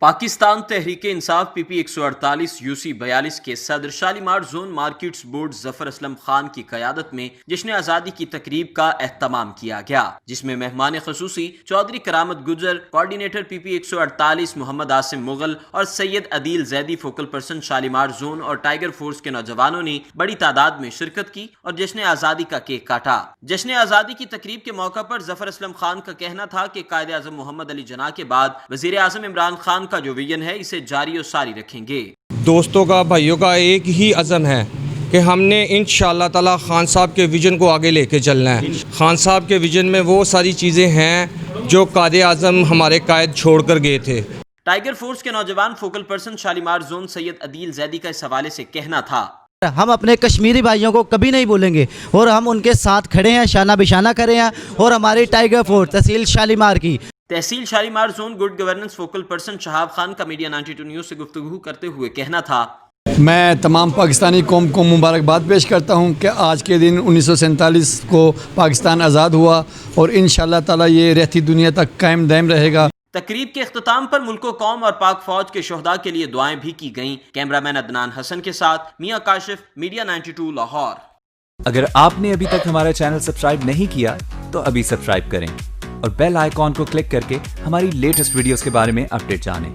پاکستان تحریک انصاف پی P 148 UC 42 کے صدر Shalimar zone markets board ظفر اسلم خان کی قیادت میں جشن آزادی کی تقریب کا اہتمام کیا گیا، جس میں مہمان خصوصی Chaudhry Karamat Gujjar, coordinator P P 148 Muhammad Asim Mughal اور Syed Adeel Zaidi focal person Shalimar zone اور ٹائیگر فورس کے نوجوانوں نے بڑی تعداد میں شرکت کی اور جشن آزادی کا کیک کاٹا۔ جشن آزادی کی تقریب کے موقع پر ظفر اسلم خان کا کہنا تھا کہ قائد اعظم محمد علی جناح کے بعد وزیر اعظم عمران خان کا جو ویژن ہے اسے جاری و ساری رکھیں گے۔ دوستوں کا، بھائیوں کا ایک ہی عزم ہے کہ ہم نے انشاءاللہ تعالی خان صاحب کے ویژن کو آگے لے کے چلنا ہے۔ خان صاحب کے ویژن میں وہ ساری چیزیں ہیں جو قائد اعظم ہمارے قائد چھوڑ کر گئے تھے۔ ٹائیگر فورس کے نوجوان فوکل پرسن شالیمار زون سید عدیل زیدی کا اس حوالے سے کہنا تھا، ہم اپنے کشمیری بھائیوں کو کبھی نہیں بھولیں گے اور ہم ان کے ساتھ کھڑے ہیں، شانہ بشانہ کھڑے ہیں، اور ہماری ٹائیگر فورس تحصیل شالیمار کی تحصیل Shalimar zone good governance focal person Shahab Khan کا میڈیا 92 نیوز سے گفتگو کرتے ہوئے کہنا تھا، میں تمام پاکستانی قوم کو مبارکباد پیش کرتا ہوں کہ آج کے دن 1947 کو پاکستان آزاد ہوا اور انشاءاللہ تعالی یہ رہتی دنیا تک قائم دائم رہے گا۔ تقریب کے اختتام پر ملک و قوم اور پاک فوج کے شہداء کے لیے دعائیں بھی کی گئیں۔ کیمرہ مین عدنان حسن کے ساتھ میاں کاشف، میڈیا 92 لاہور۔ اگر آپ نے ابھی تک ہمارا چینل سبسکرائب نہیں کیا تو ابھی سبسکرائب کریں اور بیل آئیکن کو کلک کر کے ہماری لیٹسٹ ویڈیوز کے بارے میں اپڈیٹ جانیں۔